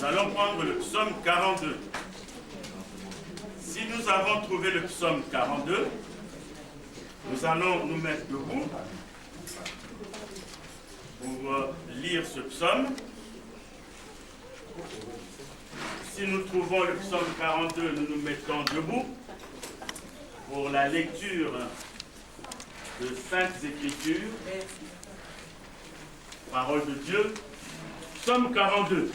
allons prendre le psaume 42. Si nous avons trouvé le psaume 42, nous allons nous mettre debout pour lire ce psaume. Si nous trouvons le psaume 42, nous nous mettons debout pour la lecture de Saintes Écritures, parole de Dieu. Psaume 42.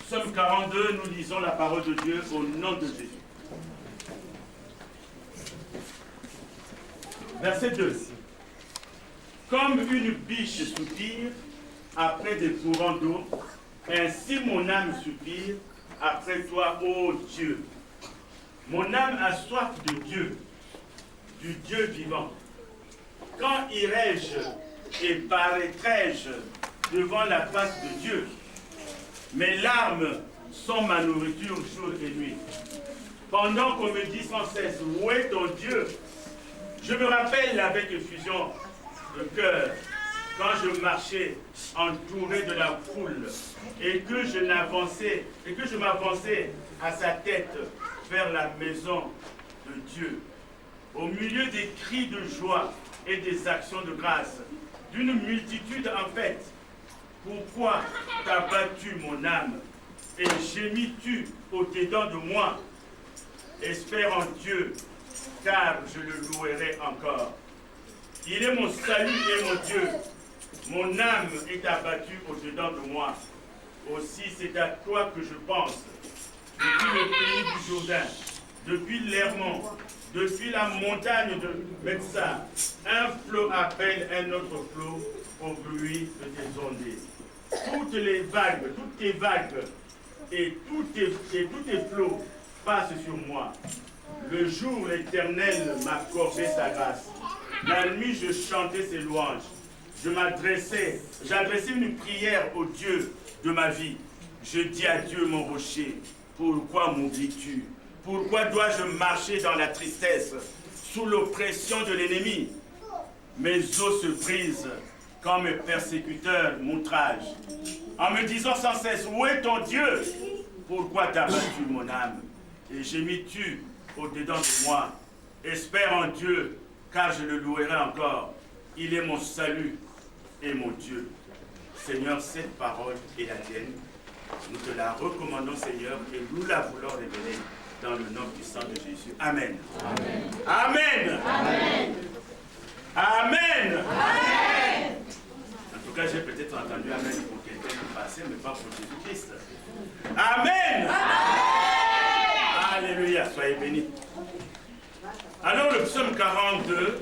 Psaume 42, nous lisons la parole de Dieu au nom de Jésus. Verset 2. Comme une biche soupire après des courants d'eau, ainsi mon âme soupire après toi, ô Dieu. Mon âme a soif de Dieu, du Dieu vivant. Quand irai-je et paraîtrai-je devant la face de Dieu? Mes larmes sont ma nourriture jour et nuit. Pendant qu'on me dit sans cesse, où est ton Dieu? Je me rappelle avec effusion de cœur, quand je marchais entouré de la foule et que je m'avançais à sa tête vers la maison de Dieu, au milieu des cris de joie et des actions de grâce, d'une multitude en fête. Pourquoi t'as battu mon âme et gémis-tu au-dedans de moi? Espère en Dieu, car je le louerai encore. Il est mon salut et mon Dieu. Mon âme est abattue au-dedans de moi. Aussi, c'est à toi que je pense. Depuis le pays du Jourdain, depuis l'Hermon, depuis la montagne de Metsah, un flot appelle un autre flot au bruit de tes ondées. Toutes tes vagues et tous tes flots passent sur moi. Le jour, l'Éternel m'accordait sa grâce. La nuit, je chantais ses louanges. J'adressais une prière au Dieu de ma vie. Je dis à Dieu, mon rocher, pourquoi m'oublies-tu? Pourquoi dois-je marcher dans la tristesse, sous l'oppression de l'ennemi? Mes os se brisent quand mes persécuteurs m'outragent, en me disant sans cesse, où est ton Dieu? Pourquoi t'as battu mon âme? Et gémis-tu au-dedans de moi? Espère en Dieu, car je le louerai encore. Il est mon salut et mon Dieu. Seigneur, cette parole est la tienne. Nous te la recommandons, Seigneur, et nous la voulons révéler dans le nom puissant de Jésus. Amen. Amen. Amen. Amen. Amen. Amen. En tout cas, j'ai peut-être entendu Amen pour quelqu'un du passé, mais pas pour Jésus-Christ. Amen. Amen. Alléluia. Soyez bénis. Alors, le psaume 42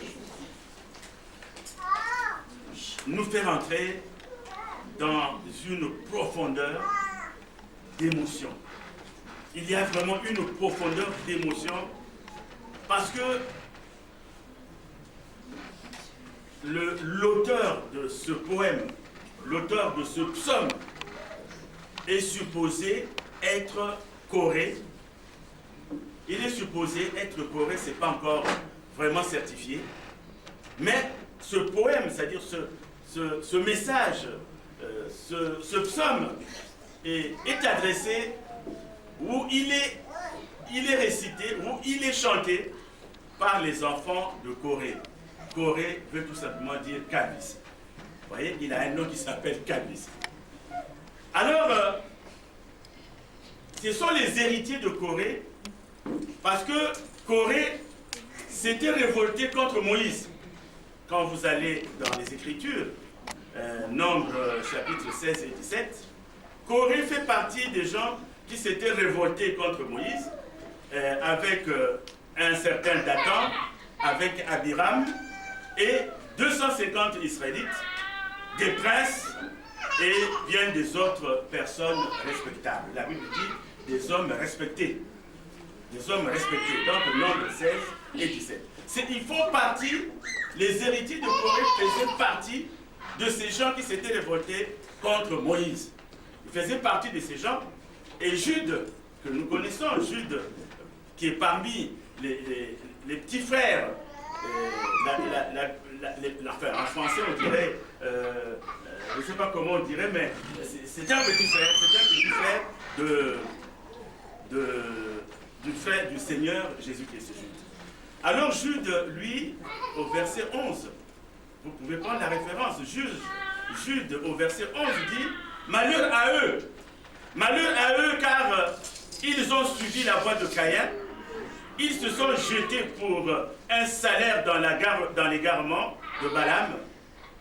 nous fait rentrer dans une profondeur d'émotion. Il y a vraiment une profondeur d'émotion parce que l'auteur de ce poème, l'auteur de ce psaume est supposé être Corée. Il est supposé être Corée, ce n'est pas encore vraiment certifié. Mais ce poème, c'est-à-dire ce message, ce psaume est adressé où il est récité, où il est chanté par les enfants de Corée. Corée veut tout simplement dire Kabis. Vous voyez, il a un nom qui s'appelle Kabis. Alors, ce sont les héritiers de Corée, parce que Corée s'était révolté contre Moïse. Quand vous allez dans les Écritures, Nombre chapitre 16 et 17, Corée fait partie des gens qui s'étaient révoltés contre Moïse, avec un certain Dathan, avec Abiram, et 250 Israélites, des princes et bien des autres personnes respectables. La Bible dit des hommes respectés. Des hommes respectés. Donc, Nombre 16 et 17. Ils font partie, les héritiers de Corée faisaient partie de ces gens qui s'étaient révoltés contre Moïse. Ils faisaient partie de ces gens. Et Jude, que nous connaissons, Jude, qui est parmi les petits frères enfin, en français on dirait, je ne sais pas comment on dirait, mais c'est un petit frère, du frère du Seigneur Jésus-Christ. Alors Jude, lui, au verset 11, vous pouvez prendre la référence, Jude au verset 11 dit, malheur à eux car ils ont suivi la voie de Caïn, ils se sont jetés pour un salaire dans l'égarement de Balaam,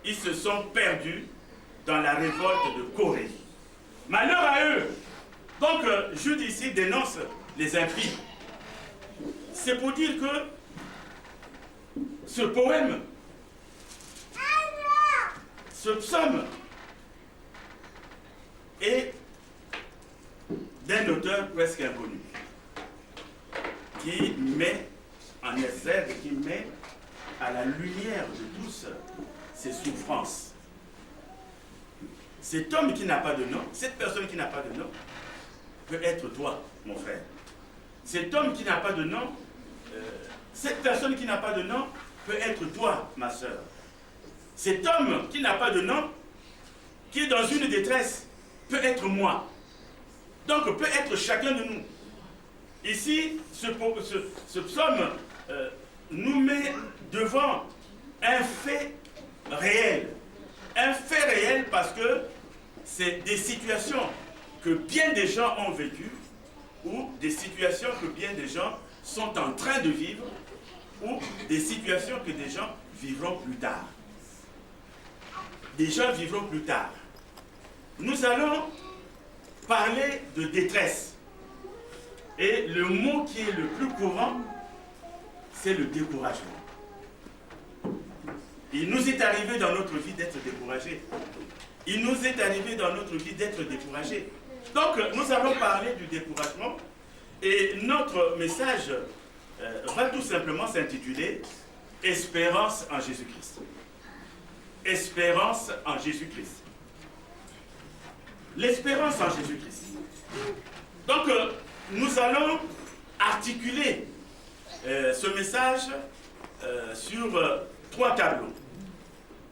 ils se sont perdus dans la révolte de Corée. Malheur à eux. Donc Jude ici dénonce les impies. C'est pour dire que ce poème, ce psaume est d'un auteur presque inconnu, qui met en exergue, qui met à la lumière de tous ses souffrances. Cet homme qui n'a pas de nom, cette personne qui n'a pas de nom, peut être toi, mon frère. Cet homme qui n'a pas de nom, cette personne qui n'a pas de nom, peut être toi, ma soeur. Cet homme qui n'a pas de nom, qui est dans une détresse, peut être moi. Donc, peut être chacun de nous. Ici, ce psaume nous met devant un fait réel. Un fait réel parce que c'est des situations que bien des gens ont vécues ou des situations que bien des gens sont en train de vivre ou des situations que des gens vivront plus tard. Des gens vivront plus tard. Nous allons parler de détresse. Et le mot qui est le plus courant, c'est le découragement. Il nous est arrivé dans notre vie d'être découragés. Il nous est arrivé dans notre vie d'être découragés. Donc, nous allons parler du découragement. Et notre message va tout simplement s'intituler « Espérance en Jésus-Christ ». Espérance en Jésus-Christ. L'espérance en Jésus-Christ. Donc, nous allons articuler ce message sur 3 tableaux.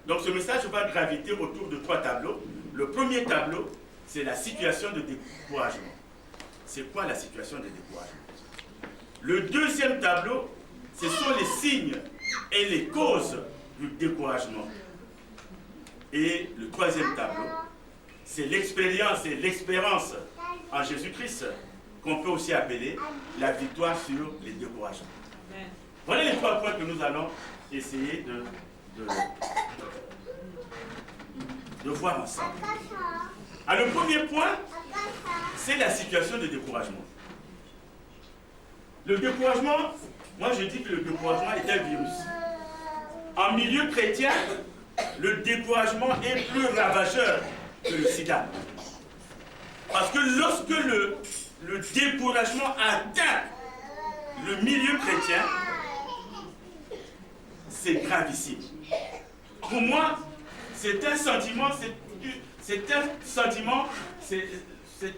Donc, ce message va graviter autour de 3 tableaux. Le premier tableau, c'est la situation de découragement. C'est quoi la situation de découragement? Le deuxième tableau, ce sont les signes et les causes du découragement. Et le troisième tableau, c'est l'expérience et l'espérance en Jésus-Christ, qu'on peut aussi appeler la victoire sur les découragements. Voilà les 3 points que nous allons essayer de voir ensemble. Alors, le premier point, c'est la situation de découragement. Le découragement, moi je dis que le découragement est un virus. En milieu chrétien, le découragement est plus ravageur que le sida. Parce que lorsque le découragement atteint le milieu chrétien, c'est gravissime. Pour moi, c'est un sentiment, c'est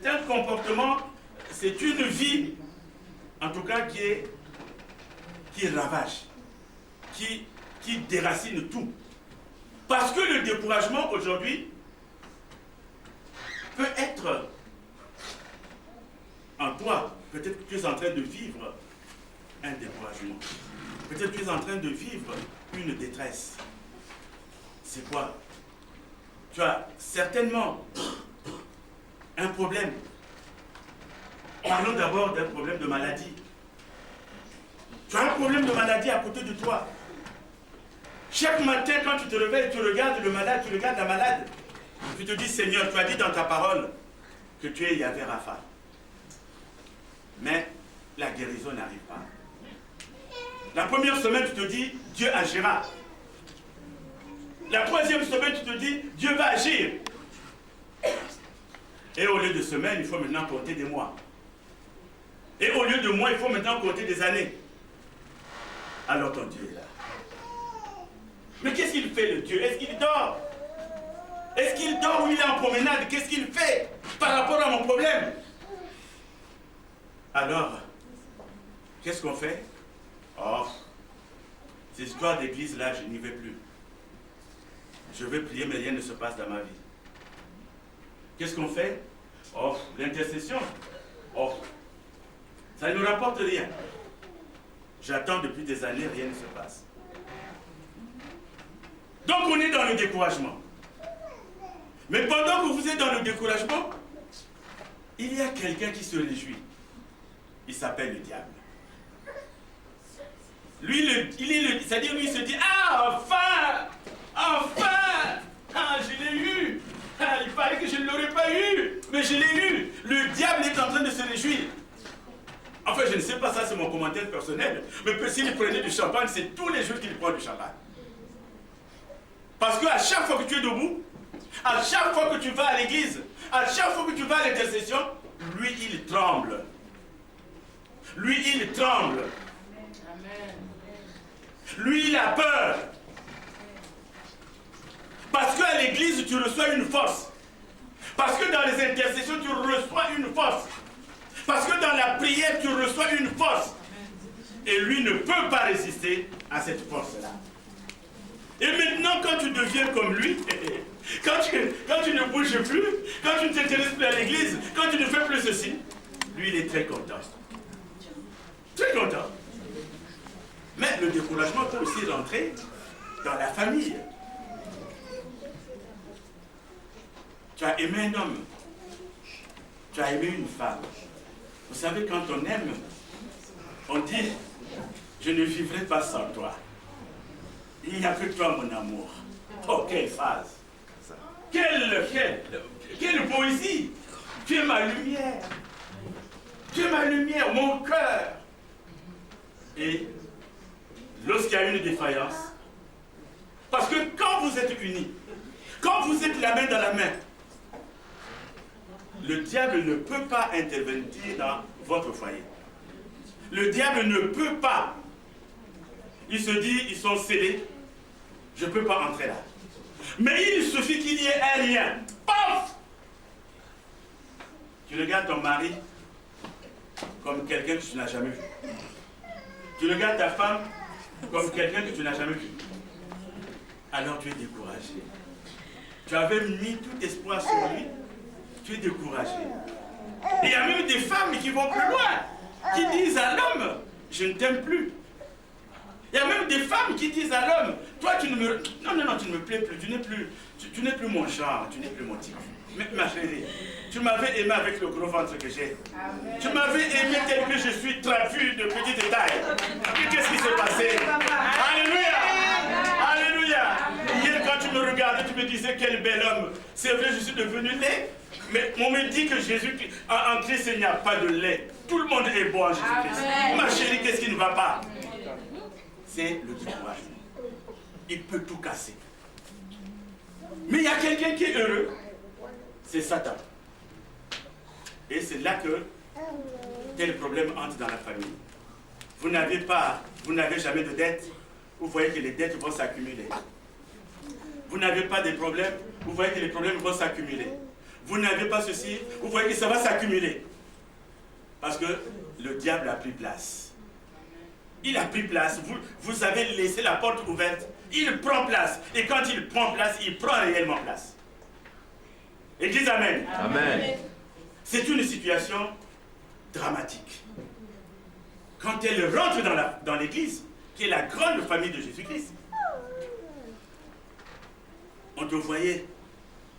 un comportement, c'est une vie, en tout cas, qui ravage, qui déracine tout. Parce que le découragement aujourd'hui peut être en toi. Peut-être que tu es en train de vivre un découragement. Peut-être que tu es en train de vivre une détresse. C'est quoi? Tu as certainement un problème. Parlons d'abord d'un problème de maladie. Tu as un problème de maladie à côté de toi. Chaque matin, quand tu te réveilles, tu regardes le malade, tu regardes la malade. Tu te dis, Seigneur, tu as dit dans ta parole que tu es Yahvé Rapha. Mais la guérison n'arrive pas. La première semaine, tu te dis, Dieu agira. La troisième semaine, tu te dis, Dieu va agir. Et au lieu de semaines, il faut maintenant compter des mois. Et au lieu de mois, il faut maintenant compter des années. Alors ton Dieu est là. Mais qu'est-ce qu'il fait, le Dieu? Est-ce qu'il dort? Est-ce qu'il dort ou il est en promenade? Qu'est-ce qu'il fait par rapport à mon problème? Alors, qu'est-ce qu'on fait? Oh, Ces histoires d'église là, je n'y vais plus. Je veux prier, mais rien ne se passe dans ma vie. Qu'est-ce qu'on fait? Oh, l'intercession. Oh, ça ne nous rapporte rien. J'attends depuis des années, rien ne se passe. Donc on est dans le découragement. Mais pendant que vous êtes dans le découragement, il y a quelqu'un qui se réjouit. Il s'appelle le diable. Lui, c'est-à-dire lui, il se dit, ah, enfin, enfin, ah, je l'ai eu. Ah, il paraît que je ne l'aurais pas eu, mais je l'ai eu. Le diable est en train de se réjouir. Enfin, je ne sais pas, ça c'est mon commentaire personnel, mais s'il prenait du champagne, c'est tous les jours qu'il prend du champagne. Parce qu'à chaque fois que tu es debout, à chaque fois que tu vas à l'église, à chaque fois que tu vas à l'intercession, lui, il tremble. Lui, il tremble. Lui, il a peur. Parce qu'à l'église, tu reçois une force. Parce que dans les intercessions, tu reçois une force. Parce que dans la prière, tu reçois une force. Et lui ne peut pas résister à cette force-là. Et maintenant, quand tu deviens comme lui, quand tu ne bouges plus, quand tu ne t'intéresses plus à l'église, quand tu ne fais plus ceci, lui, il est très content. Très content. Mais le découragement peut aussi rentrer dans la famille. Tu as aimé un homme. Tu as aimé une femme. Vous savez, quand on aime, on dit, je ne vivrai pas sans toi. Il n'y a que toi, mon amour. Oh, quelle phrase. Quelle poésie. Tu es ma lumière. Tu es ma lumière, mon cœur. Et lorsqu'il y a une défaillance, parce que quand vous êtes unis, quand vous êtes la main dans la main, le diable ne peut pas intervenir dans votre foyer. Le diable ne peut pas. Il se dit, ils sont scellés, je ne peux pas entrer là. Mais il suffit qu'il y ait un lien. Paf! Tu regardes ton mari comme quelqu'un que tu n'as jamais vu. Tu regardes ta femme comme quelqu'un que tu n'as jamais vu. Alors tu es découragé. Tu avais mis tout espoir sur lui. Tu es découragé. Et il y a même des femmes qui vont plus loin, qui disent à l'homme, je ne t'aime plus. Il y a même des femmes qui disent à l'homme, toi tu ne me... Non, tu ne me plais plus, tu n'es plus mon genre, tu n'es plus mon type. Mais ma chérie, tu m'avais aimé avec le gros ventre que j'ai. Tu m'avais aimé tel que je suis trapu de petite taille. Et qu'est-ce qui s'est passé? Alléluia! Alléluia! Hier quand tu me regardais, tu me disais quel bel homme. C'est vrai, je suis devenu laid. Mais on me dit que Jésus, en Christ, il n'y a pas de lait. Tout le monde est bon en Jésus-Christ. Ma chérie, qu'est-ce qui ne va pas? C'est le découragement. Il peut tout casser. Mais il y a quelqu'un qui est heureux. C'est Satan. Et c'est là que tel problème entre dans la famille. Vous n'avez jamais de dette. Vous voyez que les dettes vont s'accumuler. Vous n'avez pas de problème. Vous voyez que les problèmes vont s'accumuler. Vous n'avez pas ceci, vous voyez que ça va s'accumuler. Parce que le diable a pris place. Il a pris place. Vous avez laissé la porte ouverte. Il prend place. Et quand il prend place, il prend réellement place. Église, amen. Amen. C'est une situation dramatique. Quand elle rentre dans l'église, qui est la grande famille de Jésus-Christ, on te voyait.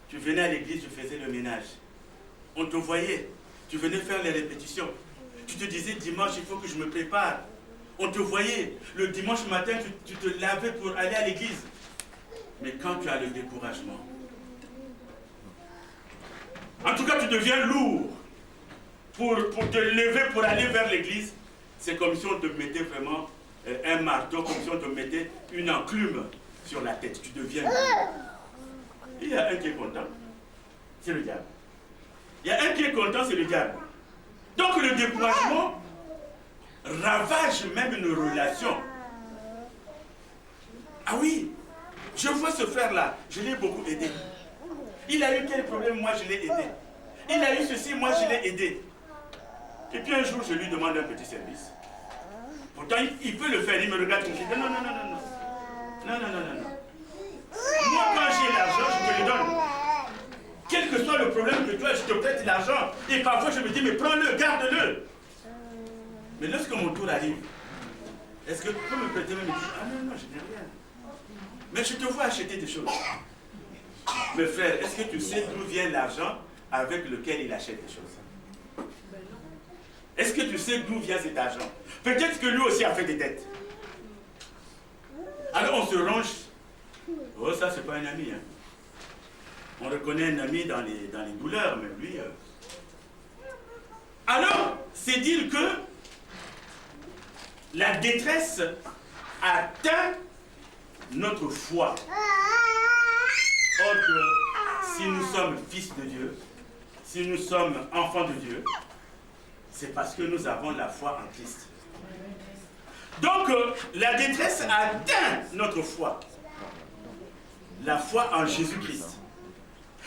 Tu venais à l'église, tu faisais le ménage. On te voyait. Tu venais faire les répétitions. Tu te disais, dimanche, il faut que je me prépare. On te voyait. Le dimanche matin, tu te lavais pour aller à l'église. Mais quand tu as le découragement, en tout cas, tu deviens lourd pour te lever, pour aller vers l'église. C'est comme si on te mettait vraiment un marteau, comme si on te mettait une enclume sur la tête. Tu deviens lourd. Il y a un qui est content, c'est le diable. Il y a un qui est content, c'est le diable. Donc le découragement ravage même une relation. Ah oui, je vois ce frère-là, je l'ai beaucoup aidé. Il a eu quel problème, moi je l'ai aidé. Il a eu ceci, moi je l'ai aidé. Et puis un jour, je lui demande un petit service. Pourtant, il peut le faire, il me regarde et me dit, non. Non, non, non, non, non. Moi, quand j'ai l'argent, je te le donne. Quel que soit le problème que tu as, je te prête l'argent. Et parfois, je me dis, mais prends-le, garde-le. Mais lorsque mon tour arrive, est-ce que tu peux me prêter même? Ah non, non, je n'ai rien. Mais je te vois acheter des choses. Mais frère, est-ce que tu sais d'où vient l'argent avec lequel il achète des choses? Est-ce que tu sais d'où vient cet argent? Peut-être que lui aussi a fait des dettes. Alors on se range. Oh, ça, c'est pas un ami. Hein. On reconnaît un ami dans les douleurs, mais lui... Alors, c'est dire que la détresse atteint notre foi. Or que si nous sommes fils de Dieu, si nous sommes enfants de Dieu, c'est parce que nous avons la foi en Christ. Donc, la détresse atteint notre foi. La foi en Jésus-Christ.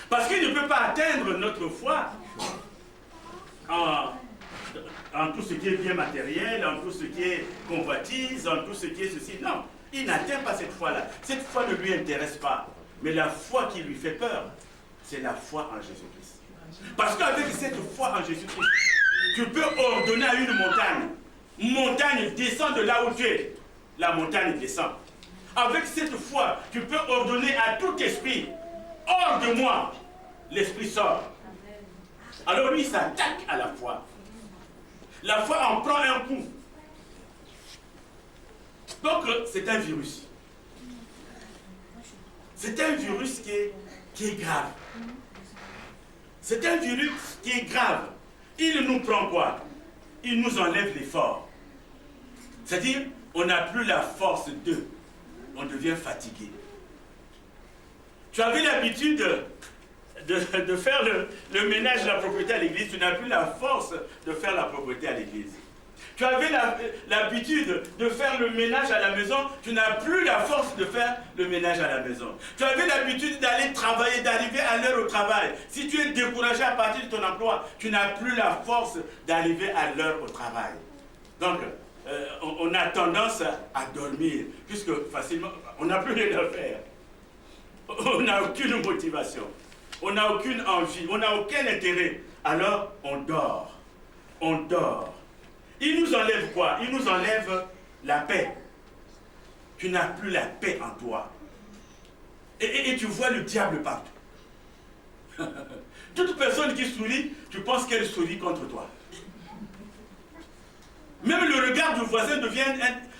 Parce qu'il ne peut pas atteindre notre foi en tout ce qui est bien matériel, en tout ce qui est convoitise, en tout ce qui est ceci. Non, il n'atteint pas cette foi-là. Cette foi ne lui intéresse pas. Mais la foi qui lui fait peur, c'est la foi en Jésus-Christ. Parce qu'avec cette foi en Jésus-Christ, tu peux ordonner à une montagne. Montagne, descend de là où tu es. La montagne descend. Avec cette foi, tu peux ordonner à tout esprit, hors de moi, l'esprit sort. Alors lui, il s'attaque à la foi. La foi en prend un coup. Donc, c'est un virus. C'est un virus qui est grave. C'est un virus qui est grave. Il nous prend quoi? Il nous enlève l'effort. C'est-à-dire, on n'a plus la force d'eux. On devient fatigué. Tu avais l'habitude de faire le ménage de la propriété à l'église, tu n'as plus la force de faire la propriété à l'église. Tu avais l'habitude de faire le ménage à la maison, tu n'as plus la force de faire le ménage à la maison. Tu avais l'habitude d'aller travailler, d'arriver à l'heure au travail. Si tu es découragé à partir de ton emploi, tu n'as plus la force d'arriver à l'heure au travail. Donc, on a tendance à dormir, puisque facilement, on n'a plus rien à faire. On n'a aucune motivation, on n'a aucune envie, on n'a aucun intérêt. Alors, on dort. On dort. Il nous enlève quoi? Il nous enlève la paix. Tu n'as plus la paix en toi. Et tu vois le diable partout. Toute personne qui sourit, tu penses qu'elle sourit contre toi. Même le regard du voisin devient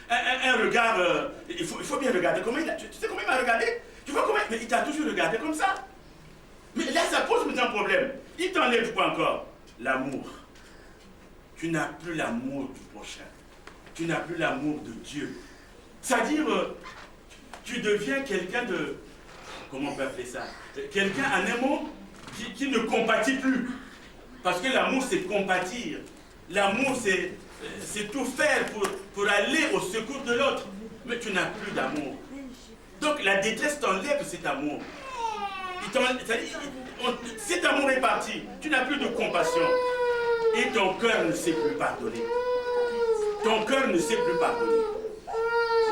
un regard... il faut bien regarder comment il a... Tu sais comment il m'a regardé? Tu vois comment... Mais il t'a toujours regardé comme ça. Mais là, ça pose un problème. Il t'enlève quoi encore? L'amour. Tu n'as plus l'amour du prochain. Tu n'as plus l'amour de Dieu. C'est-à-dire, tu deviens quelqu'un de... Comment on peut appeler ça? Quelqu'un, en un mot, qui ne compatit plus. Parce que l'amour, c'est compatir. L'amour, c'est tout faire pour aller au secours de l'autre. Mais tu n'as plus d'amour. Donc la détresse t'enlève cet amour. Cet amour est parti. Tu n'as plus de compassion. Et ton cœur ne sait plus pardonner. Ton cœur ne sait plus pardonner.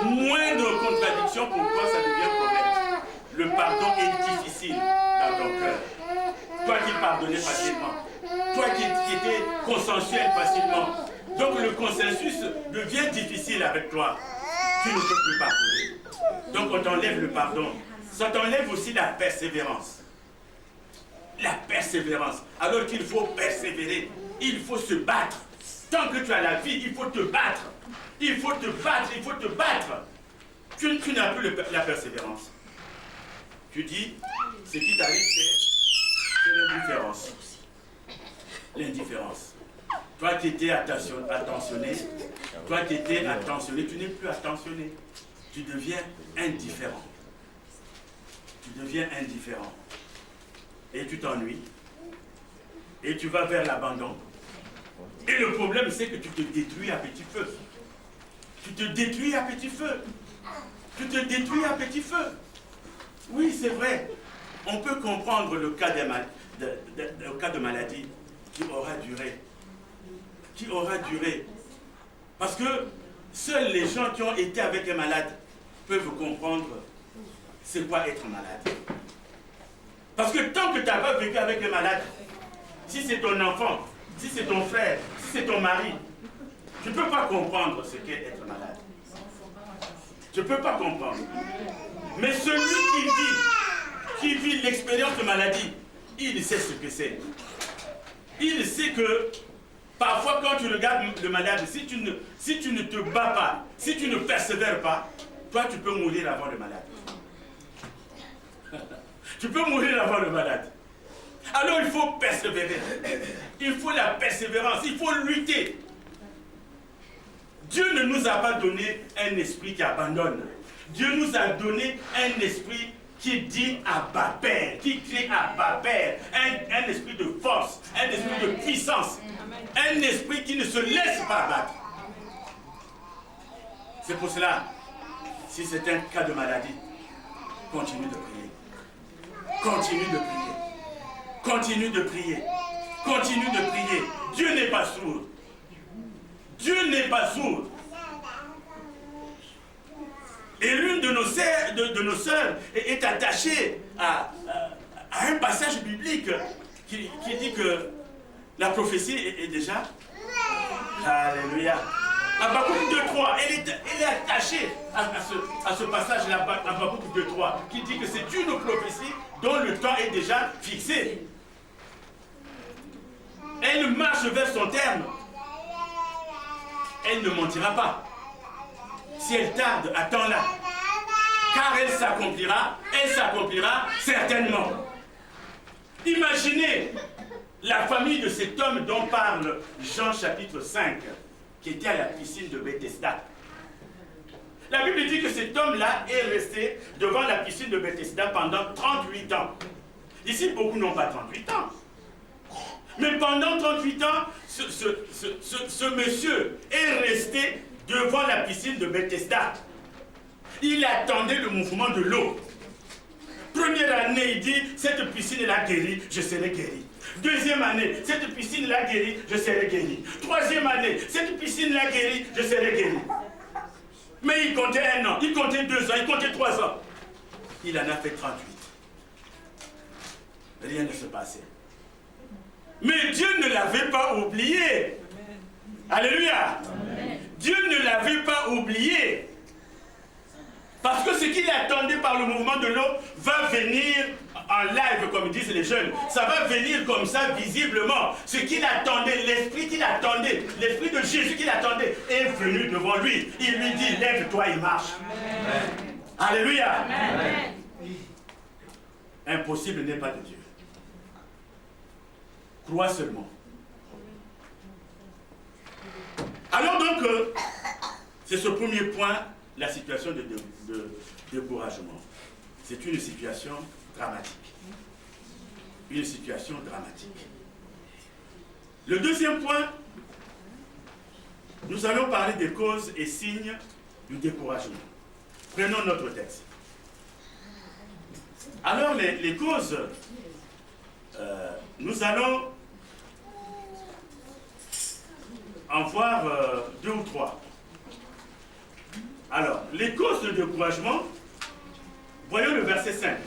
Moindre contradiction pour toi, ça devient problème. Le pardon est difficile dans ton cœur. Toi qui pardonnais facilement. Toi qui étais consensuel facilement. Donc le consensus devient difficile avec toi. Tu ne peux plus pardonner. Donc on t'enlève le pardon. Ça t'enlève aussi la persévérance. La persévérance. Alors qu'il faut persévérer. Il faut se battre. Tant que tu as la vie, il faut te battre. Il faut te battre, il faut te battre. Tu n'as plus la persévérance. Tu dis, ce qui t'arrive, c'est l'indifférence. L'indifférence. Toi qui étais attentionné, toi qui étais attentionné, tu n'es plus attentionné. Tu deviens indifférent. Tu deviens indifférent. Et tu t'ennuies. Et tu vas vers l'abandon. Et le problème, c'est que tu te détruis à petit feu. Tu te détruis à petit feu. Tu te détruis à petit feu. Oui, c'est vrai. On peut comprendre le cas de maladie qui aura duré. Qui aura duré. Parce que seuls les gens qui ont été avec un malade peuvent comprendre c'est quoi être malade. Parce que tant que tu n'as pas vécu avec les malades, si c'est ton enfant, si c'est ton frère, si c'est ton mari, tu ne peux pas comprendre ce qu'est être malade. Tu ne peux pas comprendre. Mais celui qui vit l'expérience de maladie, il sait ce que c'est. Il sait que parfois quand tu regardes le malade, si tu ne te bats pas, si tu ne persévères pas, toi tu peux mourir avant le malade. Tu peux mourir avant le malade. Alors il faut persévérer. Il faut la persévérance, il faut lutter. Dieu ne nous a pas donné un esprit qui abandonne. Dieu nous a donné un esprit qui dit Abba Père, qui crie Abba Père, un esprit de force, un esprit de puissance, un esprit qui ne se laisse pas battre. C'est pour cela, si c'est un cas de maladie, continue de prier. Continue de prier. Continue de prier. Continue de prier. Dieu n'est pas sourd. Dieu n'est pas sourd. Et l'une de nos sœurs est attachée à un passage biblique qui dit que la prophétie est déjà... Alléluia. Habakkuk 2.3, elle est attachée à ce passage-là, Habakkuk 2.3, qui dit que c'est une prophétie dont le temps est déjà fixé. Elle marche vers son terme. Elle ne mentira pas. Si elle tarde, attends-la. Car elle s'accomplira certainement. Imaginez la famille de cet homme dont parle Jean chapitre 5, qui était à la piscine de Bethesda. La Bible dit que cet homme-là est resté devant la piscine de Bethesda pendant 38 ans. Ici, beaucoup n'ont pas 38 ans. Mais pendant 38 ans, ce monsieur est resté devant la piscine de Bethesda. Il attendait le mouvement de l'eau. Première année, il dit, cette piscine l'a guéri, je serai guéri. Deuxième année, cette piscine l'a guéri, je serai guéri. Troisième année, cette piscine l'a guéri, je serai guéri. Mais il comptait 1 an, il comptait 2 ans, il comptait 3 ans. Il en a fait 38. Rien ne se passait. Mais Dieu ne l'avait pas oublié. Alléluia. Amen. Dieu ne l'avait pas oublié. Parce que ce qu'il attendait par le mouvement de l'eau va venir en live, comme disent les jeunes. Ça va venir comme ça, visiblement. Ce qu'il attendait, l'esprit qu'il attendait, l'esprit de Jésus qu'il attendait, est venu devant lui. Il lui dit, lève-toi et marche. Amen. Alléluia. Amen. Impossible n'est pas de Dieu. Crois seulement. Alors donc, c'est ce premier point, la situation de découragement. C'est une situation dramatique. Une situation dramatique. Le deuxième point, nous allons parler des causes et signes du découragement. Prenons notre texte. Alors, les causes, nous allons en voir 2 ou 3. Alors, les causes de découragement, voyons le verset 5.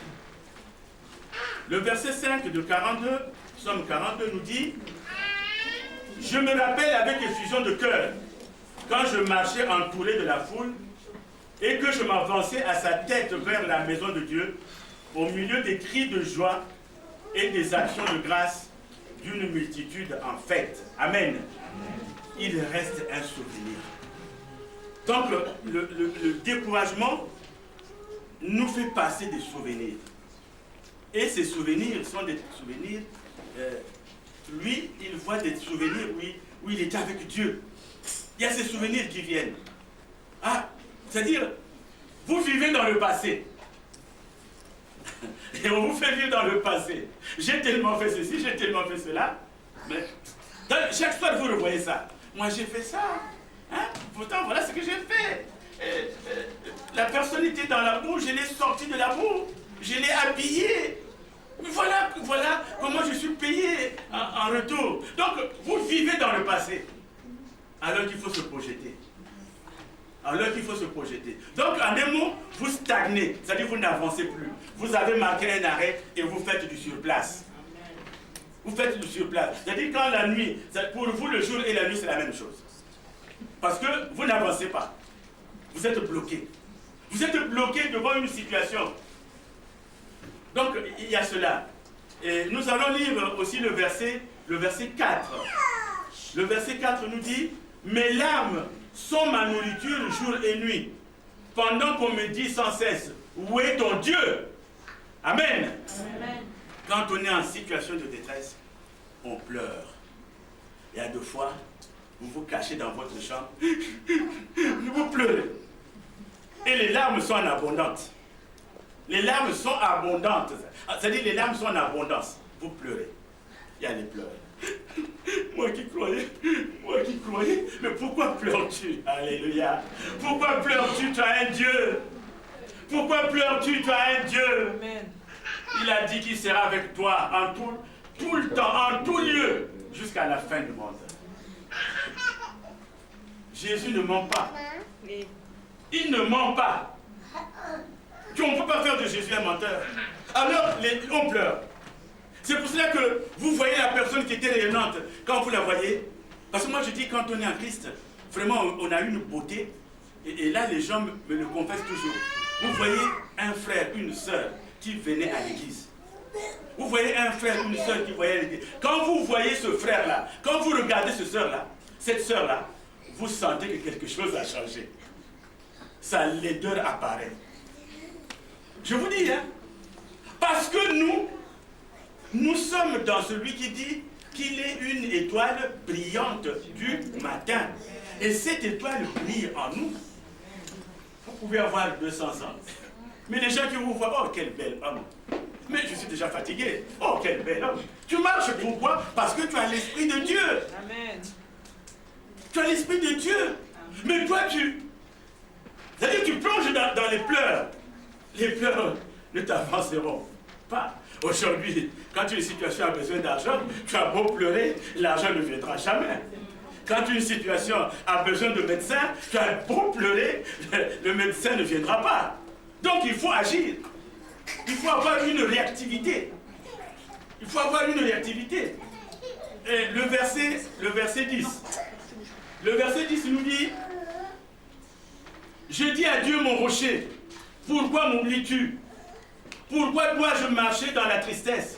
Le verset 5 de 42, Psaume 42 nous dit « Je me rappelle avec effusion de cœur, quand je marchais entouré de la foule, et que je m'avançais à sa tête vers la maison de Dieu, au milieu des cris de joie et des actions de grâce d'une multitude en fête. » Amen. Il reste un souvenir. Donc le découragement nous fait passer des souvenirs. Et ces souvenirs sont des souvenirs, lui, il voit des souvenirs où il était avec Dieu. Il y a ces souvenirs qui viennent. Ah, c'est-à-dire, vous vivez dans le passé. Et on vous fait vivre dans le passé. J'ai tellement fait ceci, j'ai tellement fait cela. Mais chaque fois, vous revoyez ça. Moi, j'ai fait ça. Hein? Pourtant, voilà ce que j'ai fait. La personne était dans la boue, je l'ai sortie de la boue. Je l'ai habillée. Voilà comment je suis payé en retour. Donc, vous vivez dans le passé. Alors qu'il faut se projeter. Alors qu'il faut se projeter. Donc, en un mot, vous stagnez, c'est-à-dire vous n'avancez plus. Vous avez marqué un arrêt et vous faites du surplace. Vous faites du surplace. C'est-à-dire quand la nuit, pour vous le jour et la nuit c'est la même chose. Parce que vous n'avancez pas. Vous êtes bloqué. Vous êtes bloqué devant une situation. Donc il y a cela. Et nous allons lire aussi le verset 4. Le verset 4 nous dit « Mes larmes sont ma nourriture jour et nuit, pendant qu'on me dit sans cesse, où est ton Dieu ?» Amen. Amen. Quand on est en situation de détresse, on pleure. Il y a 2 fois, vous vous cachez dans votre chambre, vous pleurez. Et les larmes sont en abondance. Les larmes sont abondantes. C'est-à-dire les larmes sont en abondance. Vous pleurez. Il y a les pleurs. Moi qui croyais, mais pourquoi pleures-tu? Alléluia. Pourquoi pleures-tu? Tu as un Dieu. Pourquoi pleures-tu? Tu as un Dieu. Amen. Il a dit qu'il sera avec toi en tout le temps, en tout lieu, jusqu'à la fin du monde. Jésus ne ment pas. Il ne ment pas. On ne peut pas faire de Jésus un menteur. Alors, on pleure. C'est pour cela que vous voyez la personne qui était rayonnante quand vous la voyez. Parce que moi je dis, quand on est en Christ, vraiment on a une beauté. Et là les gens me le confessent toujours. Vous voyez un frère, une sœur qui venait à l'église. Vous voyez un frère, une sœur qui voyait à l'église. Quand vous voyez ce frère-là, quand vous regardez cette sœur-là, vous sentez que quelque chose a changé. Sa laideur apparaît. Je vous dis, hein, parce que nous sommes dans celui qui dit qu'il est une étoile brillante du matin. Et cette étoile brille en nous. Vous pouvez avoir 200 ans. Mais les gens qui vous voient, oh quel bel homme. Mais je suis déjà fatigué. Oh quel bel homme. Tu marches pourquoi? Parce que tu as l'Esprit de Dieu. Amen. Tu as l'Esprit de Dieu. Amen. Mais toi c'est-à-dire tu plonges dans les pleurs. Les pleurs ne t'avanceront pas. Aujourd'hui, quand une situation a besoin d'argent, tu as beau pleurer, l'argent ne viendra jamais. Quand une situation a besoin de médecin, tu as beau pleurer, le médecin ne viendra pas. Donc il faut agir. Il faut avoir une réactivité. Il faut avoir une réactivité. Et le verset 10. Le verset 10 nous dit, « Je dis à Dieu mon rocher, pourquoi m'oublies-tu? Pourquoi dois-je marcher dans la tristesse,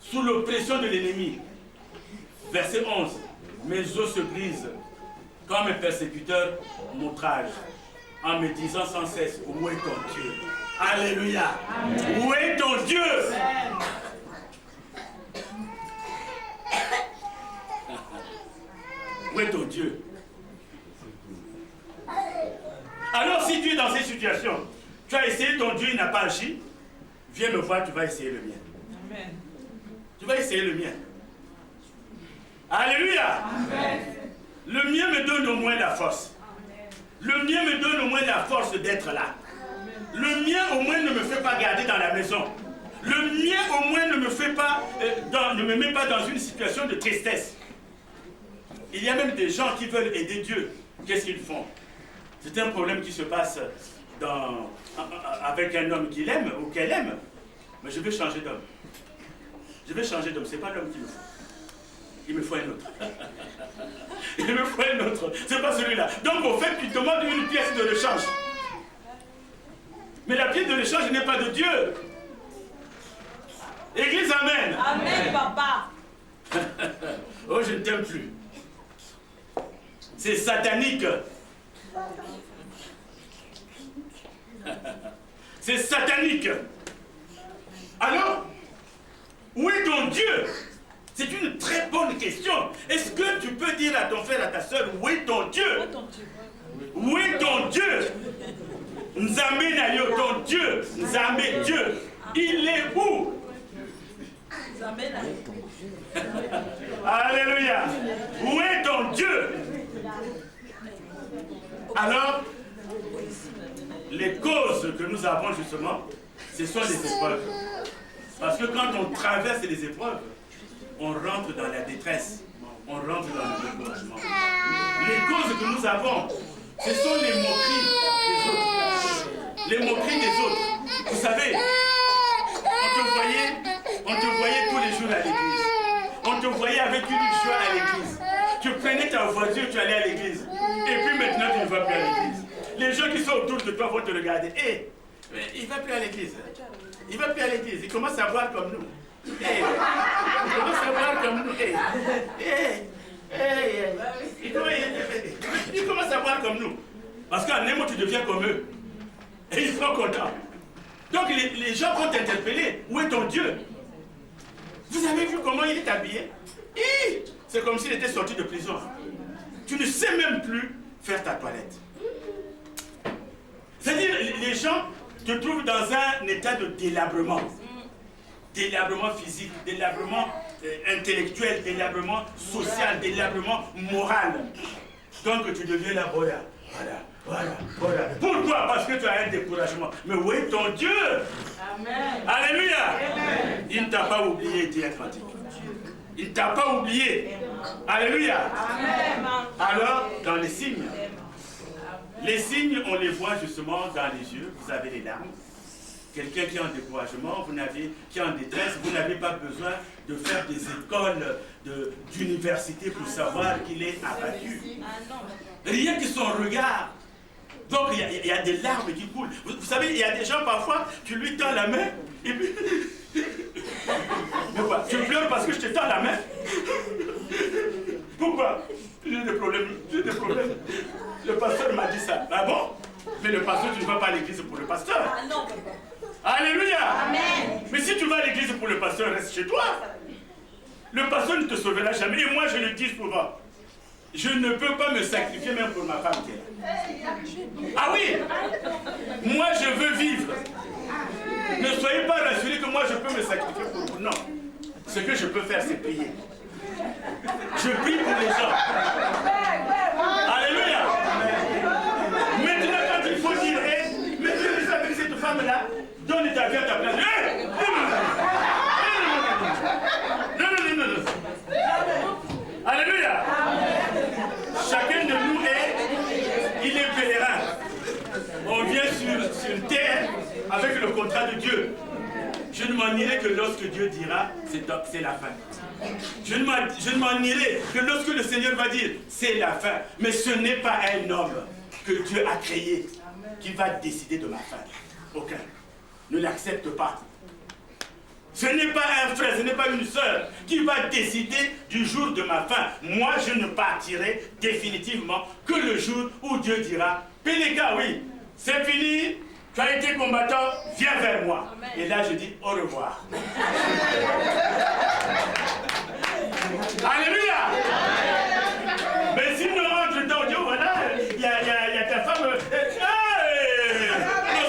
sous l'oppression de l'ennemi ?» Verset 11. « Mes os se brisent, quand mes persécuteurs m'outragent, en me disant sans cesse, où est ton Dieu? » Alléluia. Amen. Où est ton Dieu? Amen. Où est ton Dieu? Alors si tu es dans cette situation, tu as essayé ton Dieu, il n'a pas agi, viens me voir, tu vas essayer le mien. Amen. Tu vas essayer le mien. Alléluia. Amen. Le mien me donne au moins la force. Amen. Le mien me donne au moins la force d'être là. Amen. Le mien au moins ne me fait pas garder dans la maison. Le mien au moins ne me fait pas, ne me met pas dans une situation de tristesse. Il y a même des gens qui veulent aider Dieu. Qu'est-ce qu'ils font? C'est un problème qui se passe avec un homme qu'il aime ou qu'elle aime. Mais je veux changer d'homme. Je veux changer d'homme. Ce n'est pas l'homme qu'il me faut. Il me faut un autre. Il me faut un autre. Ce n'est pas celui-là. Donc au fait, tu demandes une pièce de rechange. Mais la pièce de rechange n'est pas de Dieu. Église, amen. Amen, papa. Oh, je ne t'aime plus. C'est satanique. C'est satanique. Alors, où est ton Dieu? C'est une très bonne question. Est-ce que tu peux dire à ton frère, à ta soeur, où est ton Dieu? Où est ton Dieu? Nzambe Nayo, ton Dieu. Nzambe, Dieu. Il est où? Alléluia. Où est ton Dieu? Alors, les causes que nous avons justement, ce sont les épreuves. Parce que quand on traverse les épreuves, on rentre dans la détresse, on rentre dans le découragement. Les causes que nous avons, Ce sont les moqueries des autres. Les moqueries des autres. Vous savez, on te voyait tous les jours à l'église. On te voyait avec une joie à l'église. Tu prenais ta voiture, tu allais à l'église. Et puis maintenant, tu ne vas plus à l'église. Les gens qui sont autour de toi vont te regarder. Hé, il ne va plus à l'église. Il ne va plus à l'église. Il commence à boire comme nous. Hey, il commence à boire comme nous. Il commence à boire comme nous. Parce qu'en un mot, tu deviens comme eux. Et ils sont contents. Donc les gens vont t'interpeller. Où est ton Dieu? Vous avez vu comment il est habillé? C'est comme s'il était sorti de prison. Tu ne sais même plus faire ta toilette. C'est-à-dire, les gens te trouvent dans un état de délabrement. Délabrement physique, délabrement intellectuel, délabrement social, délabrement moral. Donc tu deviens là, voilà. Pourquoi? Parce que tu as un découragement. Mais où est ton Dieu? Amen. Alléluia. Amen. Il ne t'a pas oublié, dit un cantique. Il ne t'a pas oublié. Alléluia. Amen. Alors, dans les signes, on les voit justement dans les yeux. Vous avez les larmes. Quelqu'un qui est en découragement, qui est en détresse, vous n'avez pas besoin de faire des écoles d'université pour savoir qu'il est abattu. Rien que son regard. Donc il y a des larmes qui coulent. Vous savez, il y a des gens parfois, tu lui tends la main, et puis... Mais quoi? Tu pleures parce que je te tends la main? Pourquoi? J'ai des problèmes. Le pasteur m'a dit ça. Ah bon? Mais le pasteur, tu ne vas pas à l'église pour le pasteur. Ah non, papa. Alléluia. Amen. Mais si tu vas à l'église pour le pasteur, reste chez toi. Le pasteur ne te sauvera jamais. Et moi, je le dis souvent. Je ne peux pas me sacrifier même pour ma femme. Ah oui. Moi, je veux vivre. Ne soyez pas rassurés que moi, je peux me sacrifier pour vous. Non. Ce que je peux faire, c'est prier. Je prie pour les gens. Alléluia. Maintenant, quand il faut dire, mais tu veux sacrifier cette femme-là, donne ta vie à ta place. Non. Alléluia. Chacun de nous il est pèlerin. On vient sur terre avec le contrat de Dieu. Je ne m'en irai que lorsque Dieu dira, c'est la fin. Je ne m'en irai que lorsque le Seigneur va dire, c'est la fin. Mais ce n'est pas un homme que Dieu a créé qui va décider de ma fin. Aucun. Ne l'accepte pas. Ce n'est pas un frère, ce n'est pas une sœur qui va décider du jour de ma fin. Moi, je ne partirai définitivement que le jour où Dieu dira, Péléka, oui, c'est fini, tu as été combattant, viens vers moi. Amen. Et là, je dis au revoir. Alléluia. Mais sinon, entre temps, Dieu, voilà, il y a ta femme. Non,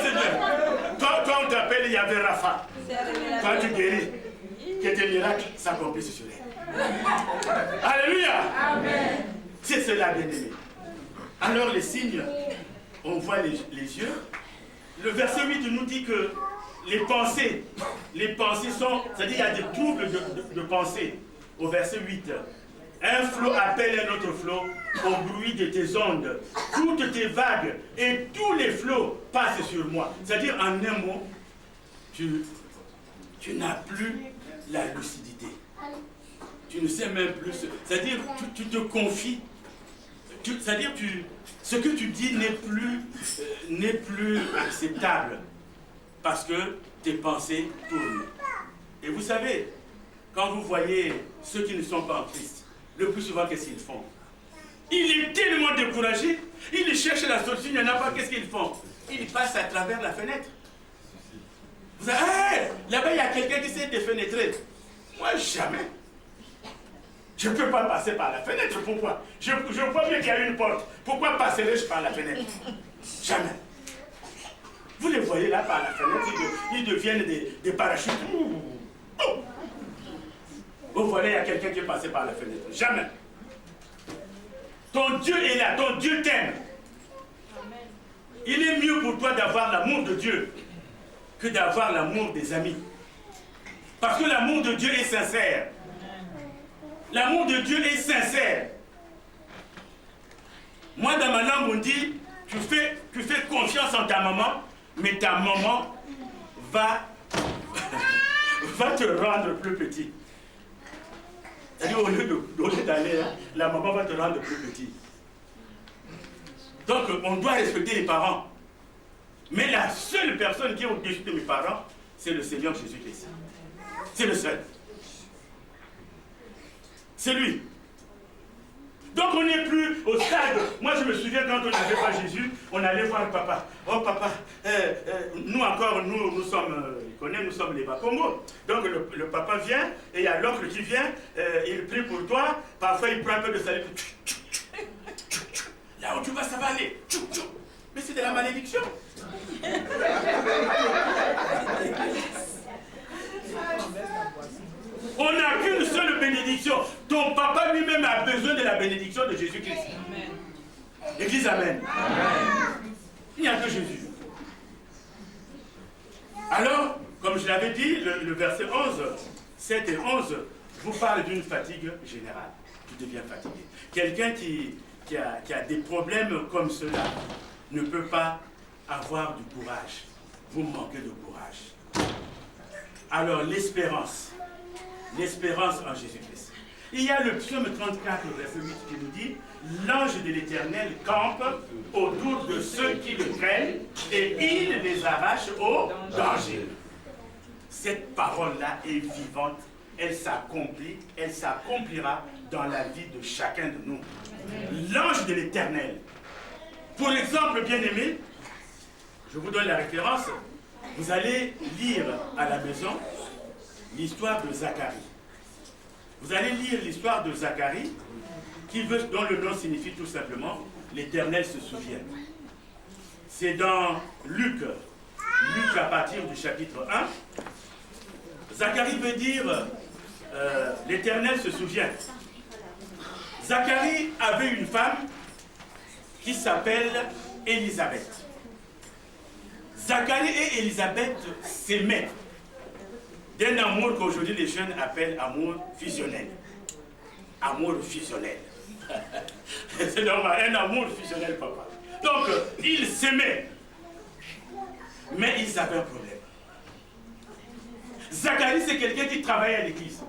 Seigneur. Quand on t'appelle, il y avait Rapha. Quand tu guéris, que tes miracles s'accomplissent sur elle. Alléluia. Amen. C'est cela, bien-aimé. Alors, les signes, on voit les yeux. Le verset 8 nous dit que les pensées sont, c'est-à-dire il y a des troubles de pensée. Au verset 8, un flot appelle un autre flot au bruit de tes ondes. Toutes tes vagues et tous les flots passent sur moi. C'est-à-dire, en un mot, tu n'as plus la lucidité. Tu ne sais même plus. C'est-à-dire, tu te confies. C'est-à-dire, ce que tu dis n'est plus acceptable parce que tes pensées tournent. Et vous savez, quand vous voyez ceux qui ne sont pas en Christ, le plus souvent, qu'est-ce qu'ils font? Il est tellement découragé, il cherche la solution, il n'y en a pas, qu'est-ce qu'ils font? Ils passent à travers la fenêtre. Vous savez, là-bas, il y a quelqu'un qui s'est défénétré. Moi, jamais. Je ne peux pas passer par la fenêtre. Pourquoi? Je vois bien qu'il y a une porte. Pourquoi passerai-je par la fenêtre? Jamais. Vous les voyez là par la fenêtre, ils deviennent des parachutes. Vous voyez, il y a quelqu'un qui est passé par la fenêtre. Jamais. Ton Dieu est là, ton Dieu t'aime. Il est mieux pour toi d'avoir l'amour de Dieu que d'avoir l'amour des amis. Parce que l'amour de Dieu est sincère. L'amour de Dieu est sincère. Moi, dans ma langue, on dit tu fais confiance en ta maman, mais ta maman va te rendre plus petit. C'est-à-dire, au lieu d'aller, hein, la maman va te rendre plus petit. Donc, on doit respecter les parents. Mais la seule personne qui est au-dessus de mes parents, c'est le Seigneur Jésus-Christ. C'est le seul. C'est lui. Donc on n'est plus au stade. Moi je me souviens quand on n'avait pas Jésus, on allait voir papa. Oh papa, nous encore, nous sommes, il connaît, nous sommes les Bakongo. Donc le papa vient, et il y a l'oncle qui vient, il prie pour toi, parfois il prend un peu de salive. Là où tu vas, ça va aller. Mais c'est de la malédiction. On n'a qu'une seule bénédiction. Ton papa lui-même a besoin de la bénédiction de Jésus-Christ. Église, amen. Il n'y a que Jésus. Alors, comme je l'avais dit, le verset 11, 7 et 11, vous parle d'une fatigue générale. Tu deviens fatigué. Quelqu'un qui a des problèmes comme cela ne peut pas avoir du courage. Vous manquez de courage. Alors, l'espérance en Jésus-Christ. Il y a le psaume 34, verset 8 qui nous dit « L'ange de l'Éternel campe autour de ceux qui le craignent et il les arrache au danger. » Cette parole-là est vivante, elle s'accomplit, elle s'accomplira dans la vie de chacun de nous. L'ange de l'Éternel. Pour exemple, bien-aimé, je vous donne la référence, vous allez lire à la maison l'histoire de Zacharie. Vous allez lire l'histoire de Zacharie, dont le nom signifie tout simplement « l'Éternel se souvient ». C'est dans Luc à partir du chapitre 1. Zacharie veut dire « l'Éternel se souvient ». Zacharie avait une femme qui s'appelle Élisabeth. Zacharie et Élisabeth s'aimaient d'un amour qu'aujourd'hui les jeunes appellent amour fusionnel. Amour fusionnel. C'est normal, un amour fusionnel, papa. Donc, ils s'aimaient. Mais ils avaient un problème. Zacharie, c'est quelqu'un qui travaillait à l'église.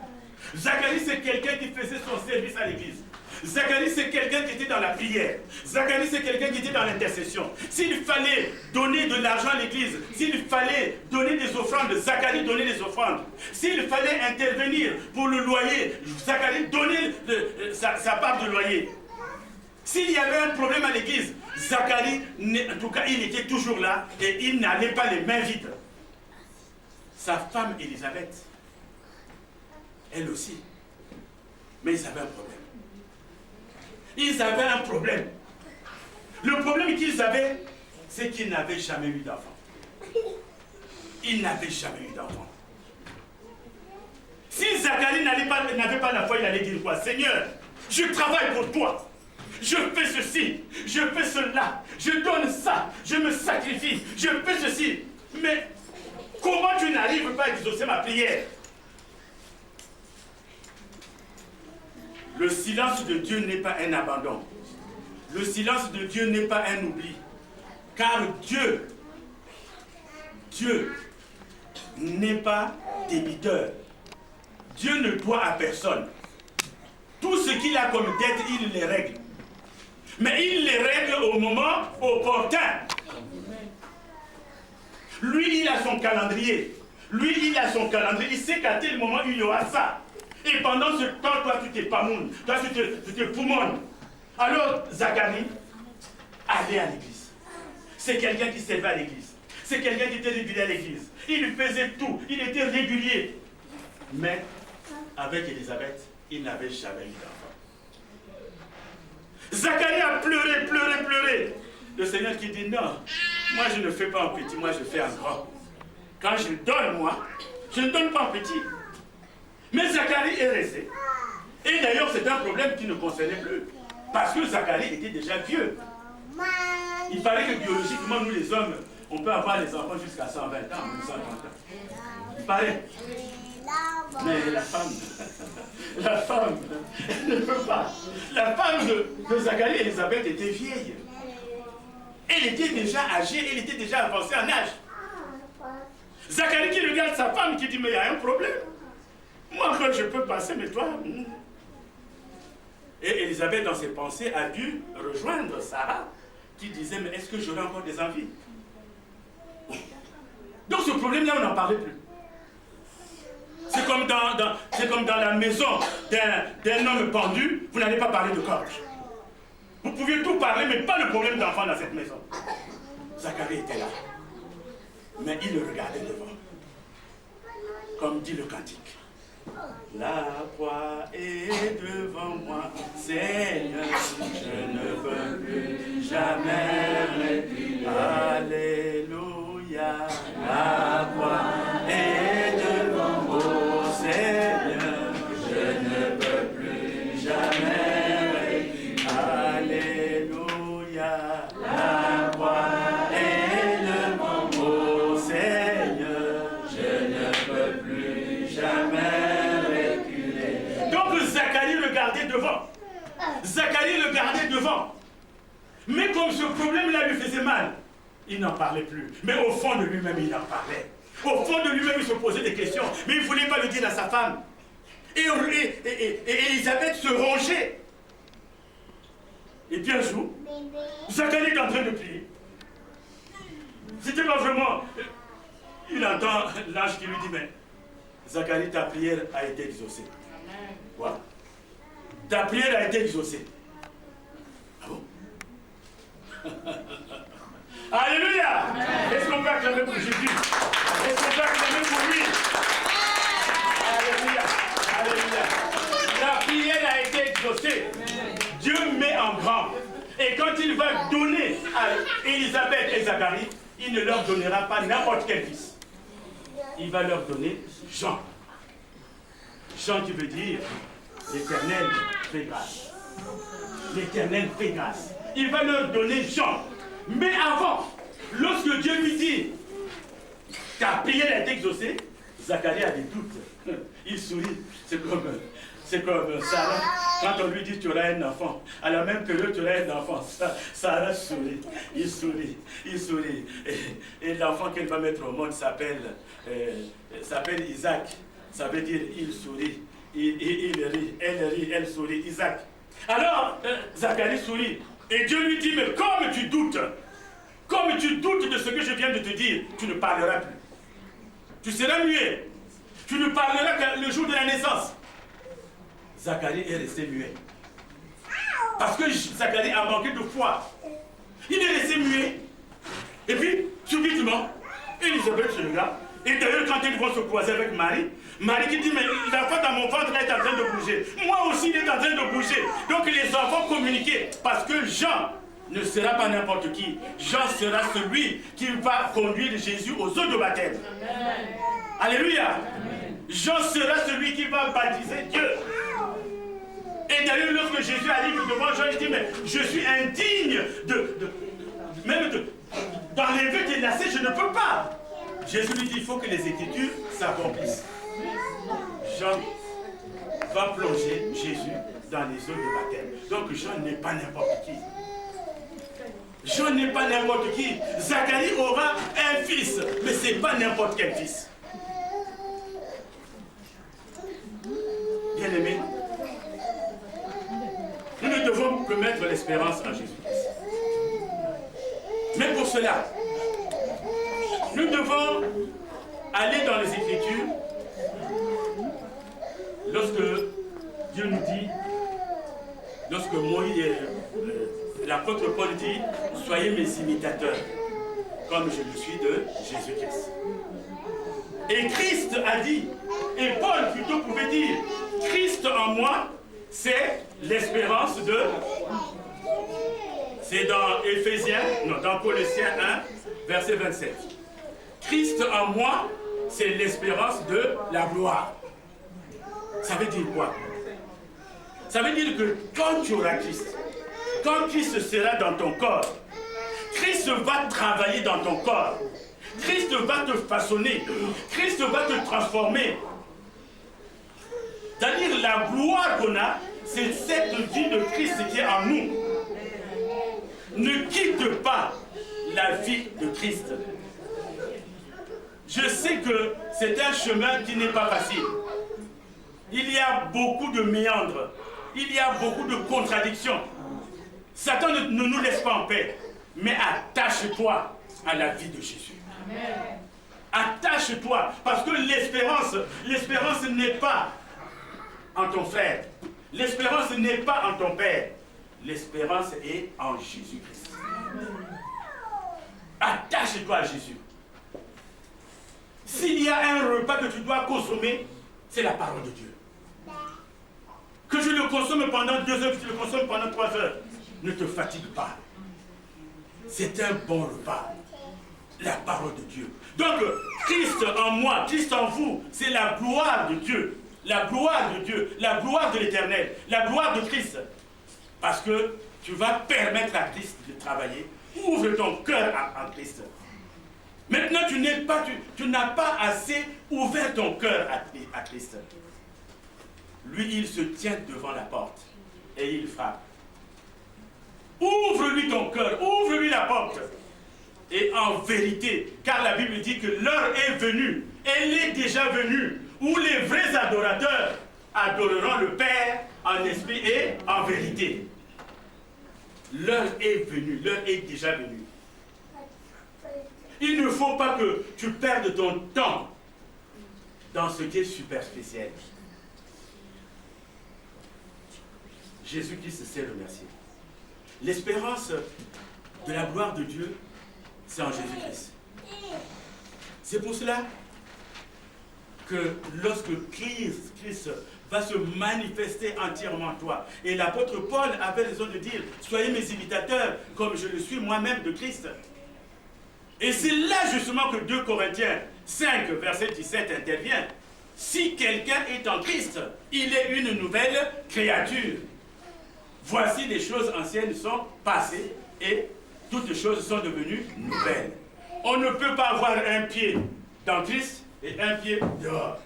Zacharie, c'est quelqu'un qui faisait son service à l'église. Zacharie, c'est quelqu'un qui était dans la prière. Zacharie, c'est quelqu'un qui était dans l'intercession. S'il fallait donner de l'argent à l'église, s'il fallait donner des offrandes, Zacharie donnait des offrandes. S'il fallait intervenir pour le loyer, Zacharie donnait sa part de loyer. S'il y avait un problème à l'église, Zacharie, en tout cas, il était toujours là et il n'allait pas les mains vides. Sa femme, Élisabeth, elle aussi. Mais ils avaient un problème. Ils avaient un problème. Le problème qu'ils avaient, c'est qu'ils n'avaient jamais eu d'enfant. Ils n'avaient jamais eu d'enfant. Si Zacharie n'avait pas la foi, il allait dire quoi? Seigneur, je travaille pour toi. Je fais ceci, je fais cela, je donne ça, je me sacrifie, je fais ceci. Mais comment tu n'arrives pas à exaucer ma prière? Le silence de Dieu n'est pas un abandon. Le silence de Dieu n'est pas un oubli. Car Dieu n'est pas débiteur. Dieu ne doit à personne. Tout ce qu'il a comme dette, il les règle. Mais il les règle au moment opportun. Lui, il a son calendrier. Lui, il a son calendrier. Il sait qu'à tel moment, il y aura ça. Et pendant ce temps, toi, tu t'es pamoun. Toi, tu te poumonnes. Alors, Zacharie allait à l'église. C'est quelqu'un qui servait à l'église. C'est quelqu'un qui était régulier à l'église. Il faisait tout. Il était régulier. Mais, avec Élisabeth, il n'avait jamais eu d'enfant. Zacharie a pleuré, pleuré, pleuré. Le Seigneur qui dit non, moi je ne fais pas en petit, moi je fais en grand. Quand je donne, moi, je ne donne pas en petit. Mais Zacharie est resté. Et d'ailleurs, c'est un problème qui ne concernait plus. Parce que Zacharie était déjà vieux. Il paraît que biologiquement, nous les hommes, on peut avoir les enfants jusqu'à 120 ans, 130 ans. Il paraît. Mais la femme, elle ne peut pas. La femme de Zacharie, Élisabeth, était vieille. Elle était déjà âgée, elle était déjà avancée en âge. Zacharie qui regarde sa femme qui dit, mais il y a un problème. Moi encore je peux passer, mais toi... Et Élisabeth dans ses pensées a dû rejoindre Sarah qui disait, mais est-ce que j'aurai encore des envies? Donc ce problème-là, on n'en parlait plus. C'est comme dans la maison d'un homme pendu, vous n'allez pas parler de gorge. Vous pouviez tout parler, mais pas le problème d'enfant dans cette maison. Zacharie était là. Mais il le regardait devant. Comme dit le cantique. La croix est devant moi, Seigneur, je ne peux plus jamais reculer. Alléluia. La croix est devant moi, Seigneur, je ne peux plus jamais reculer. Alléluia. La croix est devant moi, Seigneur, je ne peux plus jamais reculer. Donc Zacharie regardait devant. Zacharie regardait devant. Mais comme ce problème-là lui faisait mal, il n'en parlait plus. Mais au fond de lui-même, il en parlait. Au fond de lui-même, il se posait des questions. Mais il ne voulait pas le dire à sa femme. Et Élisabeth se rongeait. Et puis un jour, Zacharie est en train de prier. C'était pas vraiment... Il entend l'ange qui lui dit, mais Zacharie, ta prière a été exaucée. Quoi? Ta prière a été exaucée. Ah bon? Alléluia! Est-ce qu'on peut acclamer pour Jésus? Est-ce qu'on peut acclamer pour lui? Alléluia! Alléluia! La prière a été exaucée. Dieu met en grand. Et quand il va donner à Élisabeth et Zacharie, il ne leur donnera pas n'importe quel fils. Il va leur donner Jean. Jean qui veut dire l'Éternel fait grâce. L'Éternel fait grâce. Il va leur donner Jean. Mais avant, lorsque Dieu lui dit ta prière est exaucée, Zacharie a des doutes. Il sourit. C'est comme Sarah, quand on lui dit tu auras un enfant, à la même période tu auras un enfant, Sarah sourit, il sourit, il sourit. Et l'enfant qu'elle va mettre au monde s'appelle Isaac. Ça veut dire il sourit, il rit, elle sourit, Isaac. Alors, Zacharie sourit. Et Dieu lui dit, mais comme tu doutes de ce que je viens de te dire, tu ne parleras plus. Tu seras muet. Tu ne parleras que le jour de la naissance. Zacharie est resté muet. Parce que Zacharie a manqué de foi. Il est resté muet. Et puis, subitement, Élisabeth se regarde. Et d'ailleurs, quand ils vont se croiser avec Marie, Marie qui dit, mais l'enfant dans mon ventre est en train de bouger. Moi aussi, il est en train de bouger. Donc les enfants communiquaient. Parce que Jean ne sera pas n'importe qui. Jean sera celui qui va conduire Jésus aux eaux de baptême. Amen. Alléluia. Amen. Jean sera celui qui va baptiser Dieu. Et d'ailleurs, lorsque Jésus arrive devant Jean, il dit, mais je suis indigne d'enlever tes lacets, je ne peux pas. Jésus lui dit, il faut que les Écritures s'accomplissent. Jean va plonger Jésus dans les eaux de baptême. Donc Jean n'est pas n'importe qui. Jean n'est pas n'importe qui. Zacharie aura un fils, mais ce n'est pas n'importe quel fils. Bien-aimés, nous ne devons que mettre l'espérance en Jésus-Christ. Mais pour cela, nous devons aller dans les Écritures lorsque Dieu nous dit, lorsque Moïse, l'apôtre Paul dit, soyez mes imitateurs, comme je le suis de Jésus-Christ. Et Christ a dit, et Paul plutôt pouvait dire, Christ en moi, c'est l'espérance de... C'est dans Éphésiens, non, dans Colossiens 1, verset 27. Christ en moi, c'est l'espérance de la gloire. Ça veut dire quoi? Ça veut dire que quand tu auras Christ, quand Christ sera dans ton corps, Christ va travailler dans ton corps. Christ va te façonner. Christ va te transformer. C'est-à-dire la gloire qu'on a, c'est cette vie de Christ qui est en nous. Ne quitte pas la vie de Christ. Je sais que c'est un chemin qui n'est pas facile. Il y a beaucoup de méandres. Il y a beaucoup de contradictions. Satan ne nous laisse pas en paix. Mais attache-toi à la vie de Jésus. Amen. Attache-toi. Parce que l'espérance n'est pas en ton frère. L'espérance n'est pas en ton père. L'espérance est en Jésus-Christ. Attache-toi à Jésus. S'il y a un repas que tu dois consommer, c'est la parole de Dieu. Que je le consomme pendant 2 heures, que tu le consommes pendant 3 heures, ne te fatigue pas. C'est un bon repas. La parole de Dieu. Donc, Christ en moi, Christ en vous, c'est la gloire de Dieu. La gloire de Dieu, la gloire de l'Éternel, la gloire de Christ. Parce que tu vas permettre à Christ de travailler. Ouvre ton cœur à Christ. Maintenant, tu n'as pas assez ouvert ton cœur à Christ. Lui, il se tient devant la porte et il frappe. Ouvre-lui ton cœur, ouvre-lui la porte. Et en vérité, car la Bible dit que l'heure est venue, elle est déjà venue, où les vrais adorateurs adoreront le Père en esprit et en vérité. L'heure est venue, l'heure est déjà venue. Il ne faut pas que tu perdes ton temps dans ce qui est superficiel. Jésus-Christ sait remercier. L'espérance de la gloire de Dieu, c'est en Jésus-Christ. C'est pour cela que lorsque Christ va se manifester entièrement en toi, et l'apôtre Paul avait raison de dire, soyez mes imitateurs, comme je le suis moi-même de Christ. Et c'est là justement que 2 Corinthiens 5, verset 17 intervient. Si quelqu'un est en Christ, il est une nouvelle créature. Voici les choses anciennes sont passées et toutes choses sont devenues nouvelles. On ne peut pas avoir un pied dans Christ et un pied dehors.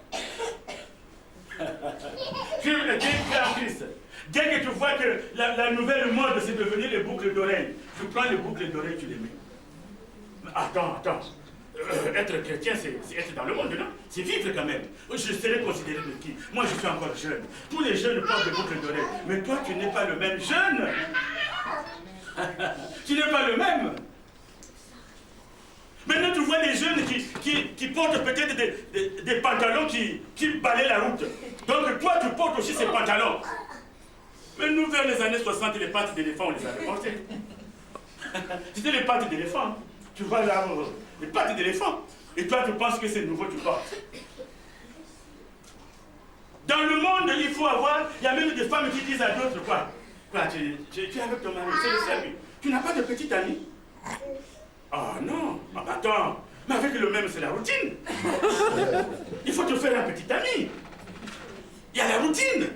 Tu es en Christ. Dès que tu vois que la nouvelle mode, c'est devenu les boucles d'oreilles, tu prends les boucles d'oreilles, tu les mets. Attends. Être chrétien, c'est être dans le monde, non? C'est vivre quand même. Je serais considéré de qui? Moi, je suis encore jeune. Tous les jeunes portent des boucles d'oreilles. Mais toi, tu n'es pas le même jeune. Tu n'es pas le même. Maintenant, tu vois les jeunes qui portent peut-être des pantalons qui balaient la route. Donc, toi, tu portes aussi ces pantalons. Mais nous, vers les années 60, les pattes d'éléphant, on les avait portées. C'était les pattes d'éléphant. Tu vois là, les pattes d'éléphant. Et toi, tu penses que c'est nouveau, tu portes. Dans le monde, il faut avoir... Il y a même des femmes qui disent à d'autres, quoi, tu es avec ton mari, c'est le service. Tu n'as pas de petite amie? Ah non, attends, mais avec le même, c'est la routine. Il faut te faire un petit ami. Il y a la routine.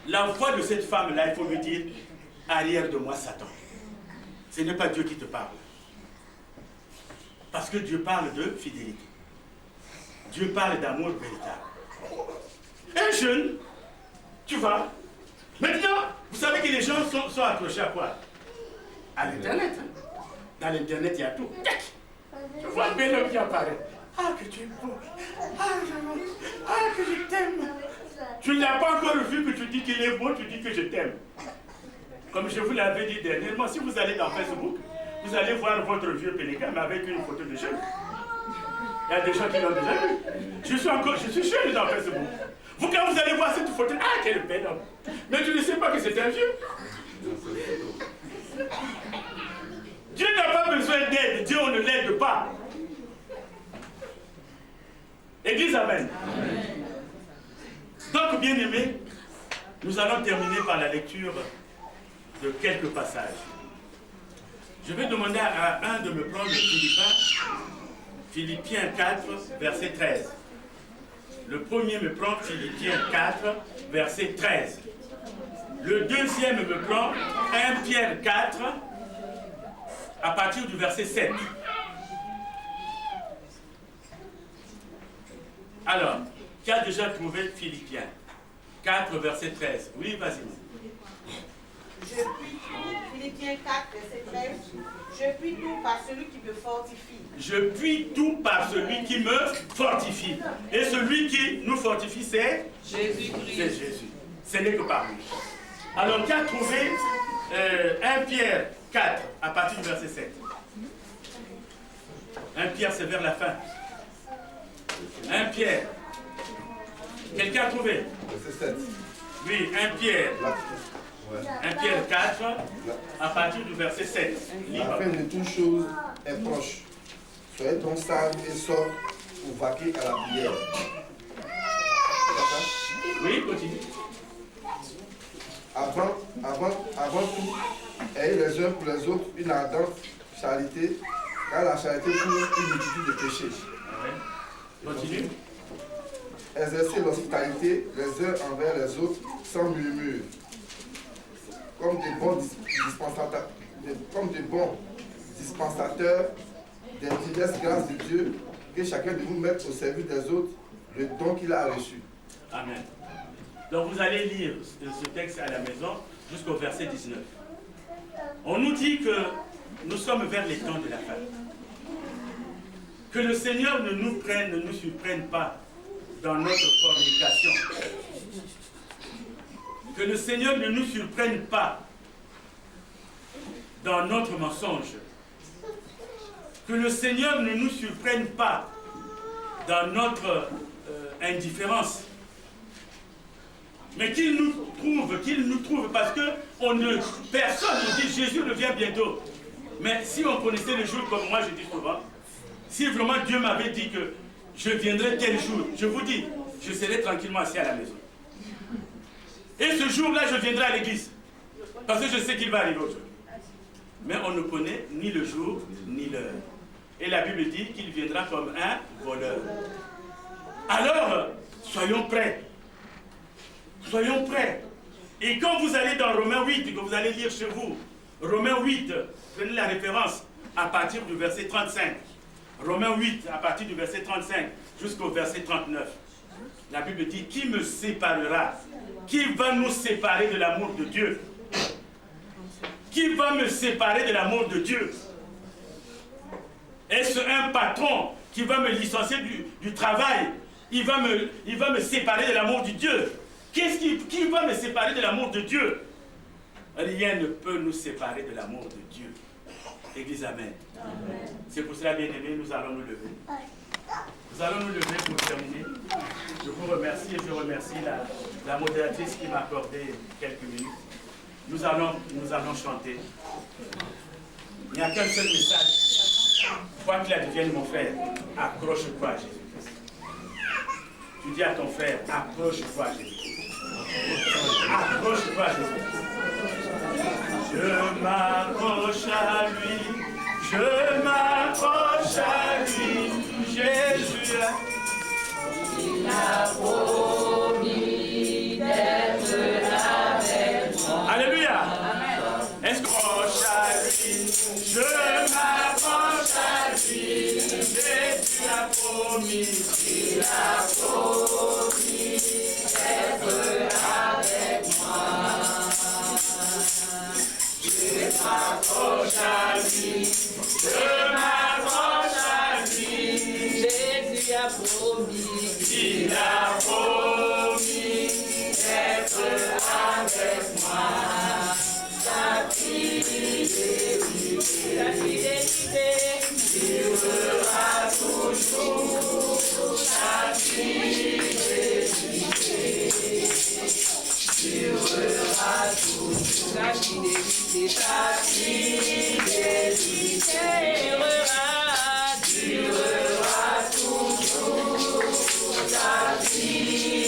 La voix de cette femme-là, il faut me dire, arrière de moi, Satan. Ce n'est pas Dieu qui te parle. Parce que Dieu parle de fidélité. Dieu parle d'amour véritable. Un jeune, tu vois. Maintenant, vous savez que les gens sont accrochés à quoi? À l'Internet. Dans l'Internet, il y a tout. Tu vois un bel homme qui apparaît. Ah, que tu es beau. Ah, que je t'aime. Tu ne l'as pas encore vu que tu dis qu'il est beau, tu dis que je t'aime. Comme je vous l'avais dit dernièrement, si vous allez dans Facebook, vous allez voir votre vieux pélégan, mais avec une photo de jeune. Il y a des gens qui l'ont déjà vu. Je suis jeune dans Facebook. Vous, quand vous allez voir cette photo, ah, quel bel homme. Mais tu ne sais pas que c'est un vieux. Dieu n'a pas besoin d'aide. Dieu, on ne l'aide pas. Église, amen. Amen. Donc, bien aimés, nous allons terminer par la lecture de quelques passages. Je vais demander à un de me prendre Philippiens 4, verset 13. Le premier me prend Philippiens 4, verset 13. Le deuxième me prend 1 Pierre 4, à partir du verset 7. Alors, qui a déjà trouvé Philippiens 4, verset 13? Oui, vas-y. Je puis tout Philippiens 4, verset 13. Je puis tout par celui qui me fortifie. Je puis tout par celui qui me fortifie. Et celui qui nous fortifie, c'est Jésus-Christ. C'est Jésus. Ce n'est que par lui. Alors, qui a trouvé 1 Pierre 4 à partir du verset 7? 1 Pierre, c'est vers la fin. 1 Pierre. Quelqu'un a trouvé? Verset 7. Oui, 1 Pierre. Ouais. 1 Pierre 4 à partir du verset 7. La fin de toute chose est proche. Soyez donc sages et sobres pour vaquer à la prière. Oui, continue. Avant tout, ayez les uns pour les autres une ardente charité, car la charité couvre une multitude de péchés. Continue. Exercez l'hospitalité les uns envers les autres sans murmure, comme des bons dispensateurs des diverses grâces de Dieu, que chacun de nous mette au service des autres le don qu'il a reçu. Amen. Donc vous allez lire ce texte à la maison jusqu'au verset 19. On nous dit que nous sommes vers les temps de la fin. Que le Seigneur ne nous surprenne pas dans notre fornication. Que le Seigneur ne nous surprenne pas dans notre mensonge. Que le Seigneur ne nous surprenne pas dans notre indifférence. Mais qu'il nous trouve, parce que personne ne dit Jésus revient bientôt. Mais si on connaissait le jour comme moi, je dis souvent, si vraiment Dieu m'avait dit que je viendrai tel jour, je vous dis, je serai tranquillement assis à la maison. Et ce jour-là, je viendrai à l'église. Parce que je sais qu'il va arriver aujourd'hui. Mais on ne connaît ni le jour, ni l'heure. Et la Bible dit qu'il viendra comme un voleur. Alors, soyons prêts. Soyons prêts. Et quand vous allez dans Romains 8, que vous allez lire chez vous, Romains 8, prenez la référence à partir du verset 35. Romains 8, à partir du verset 35 jusqu'au verset 39. La Bible dit, qui me séparera? Qui va nous séparer de l'amour de Dieu? Qui va me séparer de l'amour de Dieu? Est-ce un patron qui va me licencier du travail? Il va me séparer de l'amour de Dieu. Qui va me séparer de l'amour de Dieu? Rien ne peut nous séparer de l'amour de Dieu. Église, amen. C'est pour cela, bien-aimés, nous allons nous lever. Nous allons nous lever pour terminer. Je vous remercie et je remercie la modératrice qui m'a accordé quelques minutes. Nous allons chanter. Il n'y a qu'un seul message. Quoi qu'il advienne, mon frère, accroche-toi à Jésus-Christ. Tu dis à ton frère, accroche-toi à Jésus-Christ. Accroche-toi à Jésus-Christ. Je m'accroche à lui. Je m'accroche à lui. Jésus. Il a promis d'être avec moi. Alléluia. Est-ce qu'on m'accroche à lui? Je m'accroche à lui. Jésus a promis. Il a promis d'être avec moi. Je m'accroche à lui. Je m'accroche à lui. Jésus a promis. Il a promis d'être avec moi. Sa fidélité durera toujours. Sa fidélité durera toujours. Sa fidélité durera toujours. Sa fidélité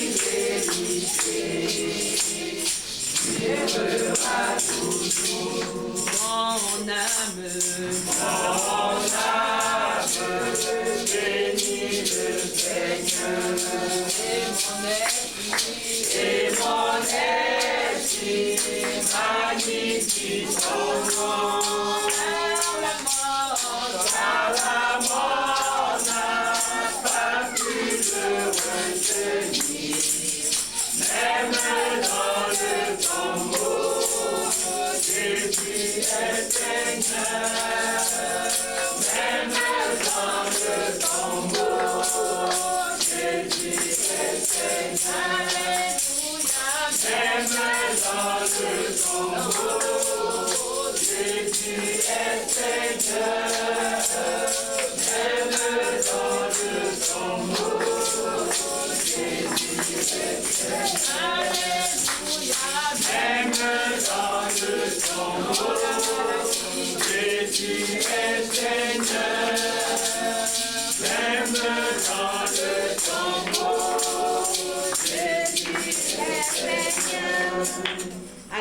durera toujours. Mon âme, bénis le Seigneur, et mon esprit magnifie son nom. Car la mort n'a pas pu le retenir, même dans le tombeau, Jésus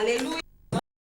Alléluia.